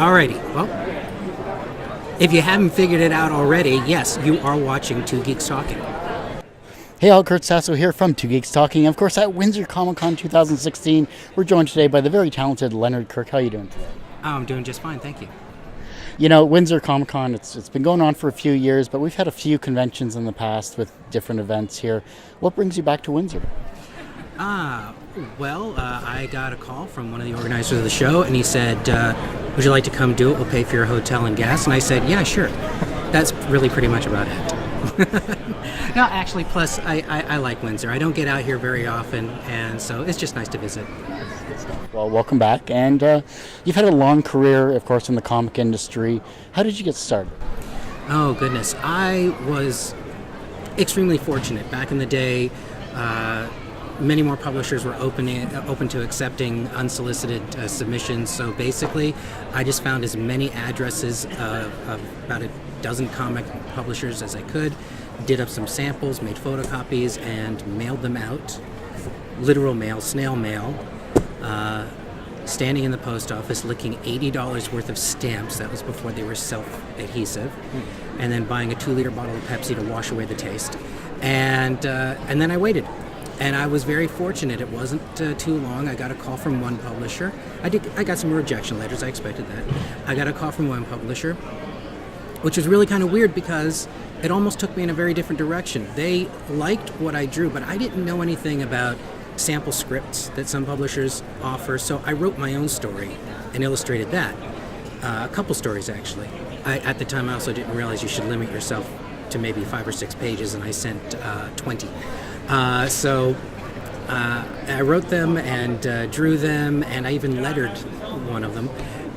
Alrighty, well, if you haven't figured it out already, yes, you are watching Two Geeks Talking. Hey all, Kurt Sasso here from Two Geeks Talking. Of course, at Windsor ComiCon 2016, we're joined today by the very talented Leonard Kirk. How are you doing today? I'm doing just fine, thank you. You know, Windsor ComiCon, it's been going on for a few years, but we've had a few conventions in the past with different events here. What brings you back to Windsor? I got a call from one of the organizers of the show, and he said, would you like to come do it? We'll pay for your hotel and gas. And I said, yeah, sure. That's really pretty much about it. No, actually, plus, I like Windsor. I don't get out here very often, and so it's just nice to visit. Well, welcome back. And you've had a long career, of course, in the comic industry. How did you get started? Oh, goodness. I was extremely fortunate. Back in the day, many more publishers were open to accepting unsolicited submissions. So basically, I just found as many addresses of about a dozen comic publishers as I could, did up some samples, made photocopies, and mailed them out. Literal mail, snail mail. Standing in the post office, licking $80 worth of stamps. That was before they were self-adhesive. And then buying a 2-liter bottle of Pepsi to wash away the taste. And then I waited. And I was very fortunate. It wasn't too long. I got a call from one publisher. I got some rejection letters. I expected that. I got a call from one publisher, which was really kind of weird because it almost took me in a very different direction. They liked what I drew, but I didn't know anything about sample scripts that some publishers offer. So I wrote my own story and illustrated that. A couple stories, actually. At the time, I also didn't realize you should limit yourself to maybe 5 or 6 pages, and I sent 20. So I wrote them and drew them, and I even lettered one of them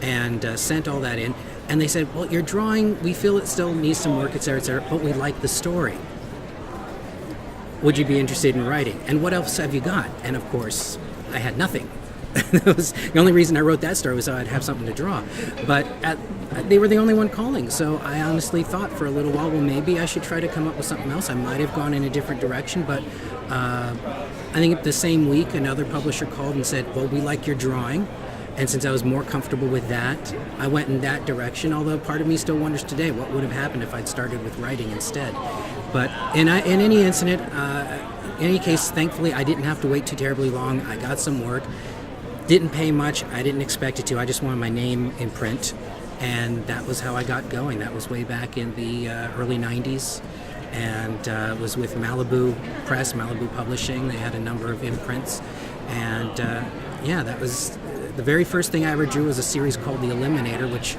and sent all that in. And they said, well, your drawing, we feel it still needs some work, et cetera, but we like the story. Would you be interested in writing? And what else have you got? And of course, I had nothing. That was the only reason I wrote that story was so I'd have something to draw. But they were the only one calling, so I honestly thought for a little while, well, maybe I should try to come up with something else. I might have gone in a different direction, but I think the same week another publisher called and said, well, we like your drawing. And since I was more comfortable with that, I went in that direction, although part of me still wonders today what would have happened if I'd started with writing instead. But in any incident, in any case, thankfully, I didn't have to wait too terribly long. I got some work. Didn't pay much. I didn't expect it to. I just wanted my name in print. And that was how I got going. That was way back in the early 90s. And it was with Malibu Press, Malibu Publishing. They had a number of imprints. And that was the very first thing I ever drew was a series called The Eliminator, which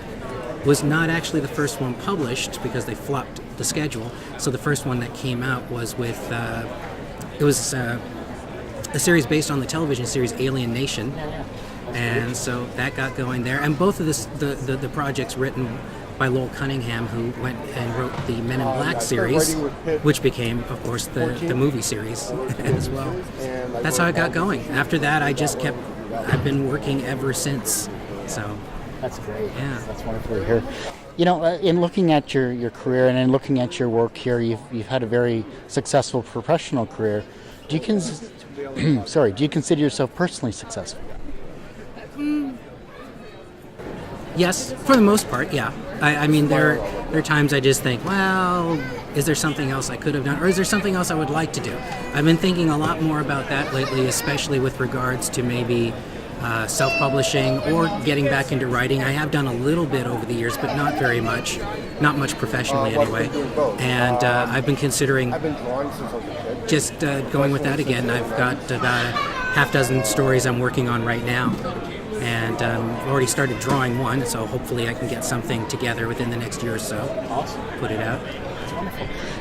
was not actually the first one published because they flopped the schedule. So the first one that came out was with, it was a series based on the television series Alien Nation. And so that got going there. And both of the projects written by Lowell Cunningham, who went and wrote the Men in Black series, which became, of course, the movie series as well. That's how I got going. After that, I've been working ever since. So that's great. Yeah. That's wonderful to hear. You know, in looking at your career and in looking at your work here, you've had a very successful professional career. Do you consider yourself personally successful? Yes, for the most part, yeah. I mean, there are times I just think, well, is there something else I could have done? Or is there something else I would like to do? I've been thinking a lot more about that lately, especially with regards to maybe self-publishing or getting back into writing. I have done a little bit over the years, but not very much. Not much professionally, anyway. And I've been considering just going with that again. I've got about a half dozen stories I'm working on right now. And I've already started drawing one, so hopefully I can get something together within the next year or so. Awesome. Put it out.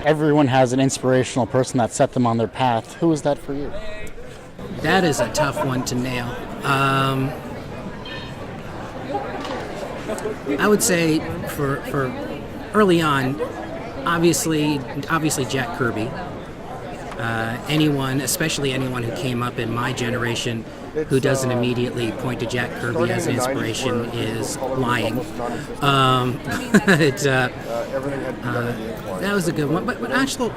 Everyone has an inspirational person that set them on their path. Who is that for you? That is a tough one to nail. I would say for early on, obviously Jack Kirby. Anyone, especially anyone who came up in my generation who doesn't immediately point to Jack Kirby as an inspiration is lying. That was a good one. But actually,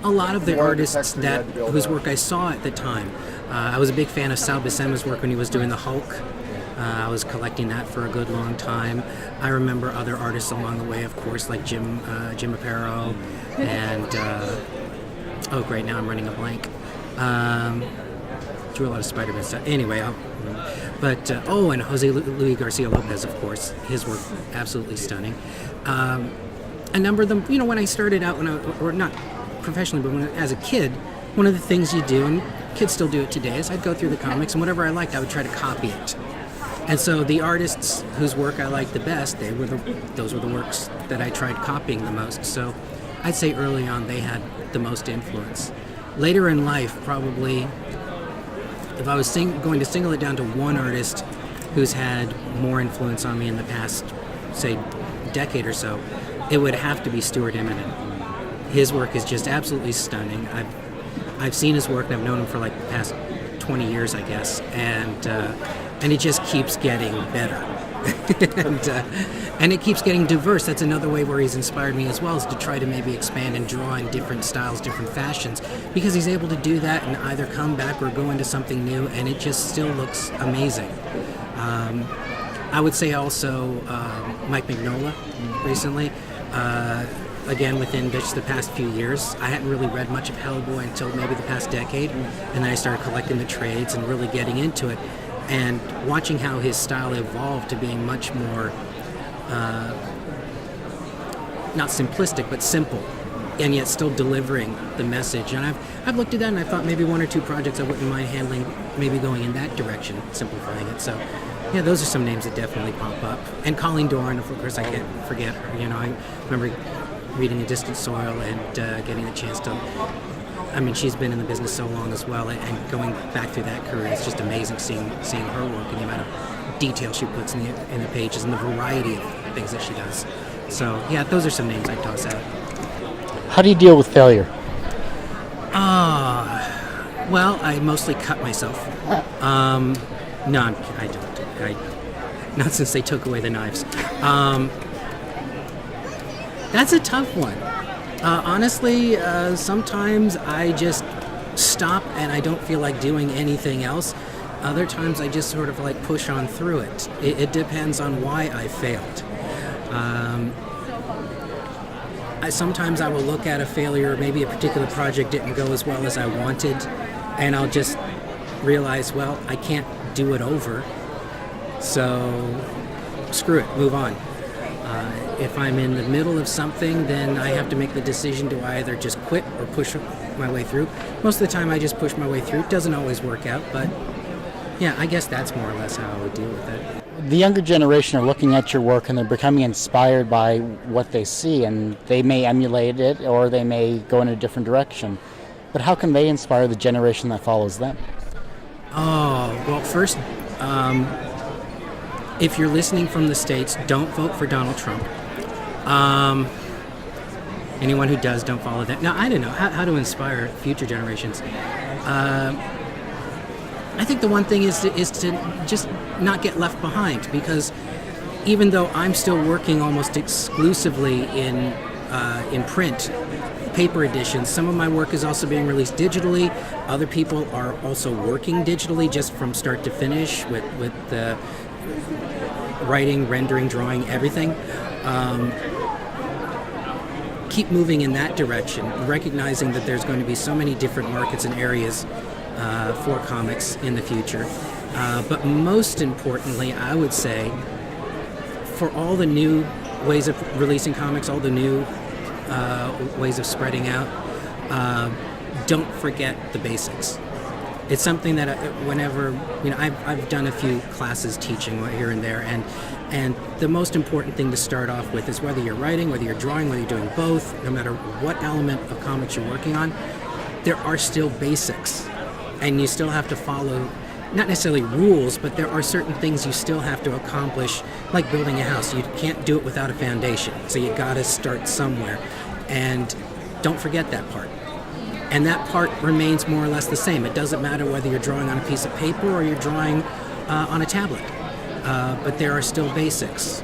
a lot of the artists whose work I saw at the time, I was a big fan of Sal Buscema's work when he was doing the Hulk. I was collecting that for a good long time. I remember other artists along the way, of course, like Jim Aparo, and oh great, now I'm running a blank. Drew a lot of Spider-Man stuff. Anyway, and Jose Luis Garcia Lopez, of course, his work absolutely stunning. A number of them, when I started out, or not professionally, but as a kid, one of the things you do, and kids still do it today, is I'd go through the comics, and whatever I liked, I would try to copy it. And so the artists whose work I liked the best, those were the works that I tried copying the most. So I'd say early on they had the most influence. Later in life, probably, if I was going to single it down to one artist who's had more influence on me in the past, say, decade or so, it would have to be Stuart Immonen. His work is just absolutely stunning. I've seen his work, and I've known him for like the past 20 years, I guess, and it just keeps getting better. and it keeps getting diverse. That's another way where he's inspired me as well, is to try to maybe expand and draw in different styles, different fashions, because he's able to do that and either come back or go into something new, and it just still looks amazing. I would say also Mike Mignola recently. Again, within just the past few years, I hadn't really read much of Hellboy until maybe the past decade, and then I started collecting the trades and really getting into it, and watching how his style evolved to being much more, not simplistic, but simple, and yet still delivering the message. And I've looked at that, and I thought maybe one or two projects I wouldn't mind handling, maybe going in that direction, simplifying it. So, yeah, those are some names that definitely pop up. And Colleen Doran, of course, I can't forget her. I remember reading A Distant Soil and getting the chance to, she's been in the business so long as well, and going back through that career, it's just amazing seeing her work and the amount of detail she puts in the pages and the variety of things that she does. So, yeah, those are some names I'd toss out. How do you deal with failure? Well, I mostly cut myself. No, I don't. Not since they took away the knives. That's a tough one. Honestly, sometimes I just stop and I don't feel like doing anything else. Other times I just sort of like push on through it. It depends on why I failed. Sometimes I will look at a failure, maybe a particular project didn't go as well as I wanted, and I'll just realize, well, I can't do it over, so screw it, move on. If I'm in the middle of something, then I have to make the decision to either just quit or push my way through. Most of the time I just push my way through. It doesn't always work out, but yeah, I guess that's more or less how I would deal with it. The younger generation are looking at your work and they're becoming inspired by what they see, and they may emulate it or they may go in a different direction. But how can they inspire the generation that follows them? Oh, well, first, if you're listening from the States, don't vote for Donald Trump. Anyone who does, don't follow that. Now, I don't know how to inspire future generations. I think the one thing is to just not get left behind, because even though I'm still working almost exclusively in print, paper editions, some of my work is also being released digitally. Other people are also working digitally just from start to finish with the writing, rendering, drawing, everything. Keep moving in that direction, recognizing that there's going to be so many different markets and areas for comics in the future. But most importantly, I would say, for all the new ways of releasing comics, all the new ways of spreading out, don't forget the basics. It's something that whenever, I've done a few classes teaching here and there, and the most important thing to start off with is whether you're writing, whether you're drawing, whether you're doing both, no matter what element of comics you're working on, there are still basics. And you still have to follow, not necessarily rules, but there are certain things you still have to accomplish, like building a house. You can't do it without a foundation, so you gotta start somewhere. And don't forget that part. And that part remains more or less the same. It doesn't matter whether you're drawing on a piece of paper or you're drawing on a tablet. But there are still basics,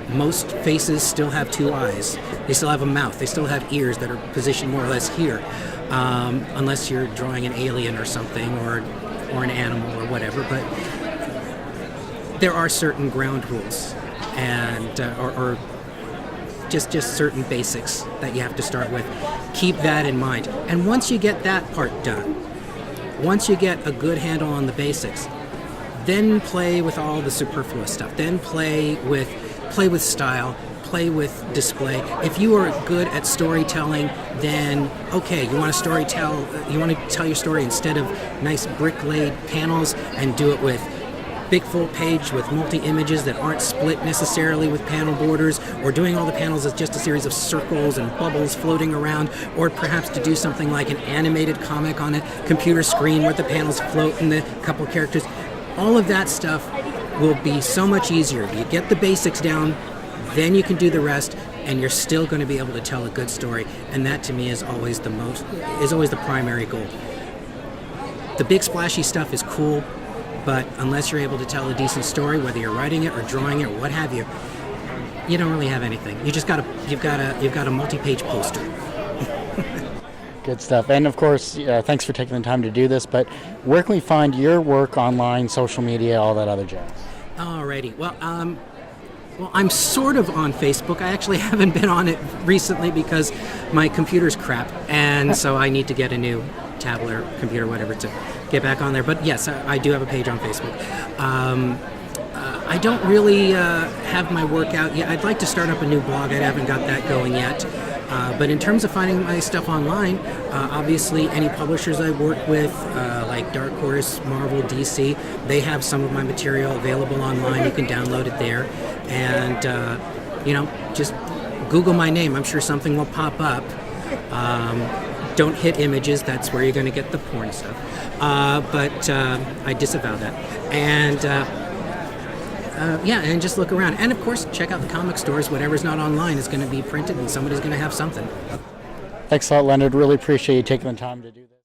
Most faces still have two eyes. They still have a mouth. They still have ears that are positioned more or less here. Unless you're drawing an alien or something, or an animal or whatever. But there are certain ground rules, and or just certain basics that you have to start with. Keep that in mind. And once you get that part done, once you get a good handle on the basics, then play with all the superfluous stuff. Then play with style, play with display. If you are good at storytelling, then okay, you want to tell your story instead of nice brick-laid panels, and do it with big full page with multi-images that aren't split necessarily with panel borders, or doing all the panels as just a series of circles and bubbles floating around, or perhaps to do something like an animated comic on a computer screen where the panels float and the couple characters. All of that stuff will be so much easier. You get the basics down, then you can do the rest, and you're still going to be able to tell a good story. And that, to me, is always the primary goal. The big splashy stuff is cool, but unless you're able to tell a decent story, whether you're writing it or drawing it or what have you, you don't really have anything. You've got a multi-page poster. Good stuff. And of course, thanks for taking the time to do this, but where can we find your work online, social media, all that other jazz? Alrighty. Well, I'm sort of on Facebook. I actually haven't been on it recently because my computer's crap, and so I need to get a new tablet or computer, whatever, to get back on there. But yes, I do have a page on Facebook. I don't really have my work out yet. I'd like to start up a new blog. I haven't got that going yet. But in terms of finding my stuff online, obviously any publishers I work with, like Dark Horse, Marvel, DC, they have some of my material available online. You can download it there. And, just Google my name. I'm sure something will pop up. Don't hit images. That's where you're going to get the porn stuff. But I disavow that. And and just look around. And of course, check out the comic stores. Whatever's not online is going to be printed, and somebody's going to have something. Thanks a lot, Leonard. Really appreciate you taking the time to do this.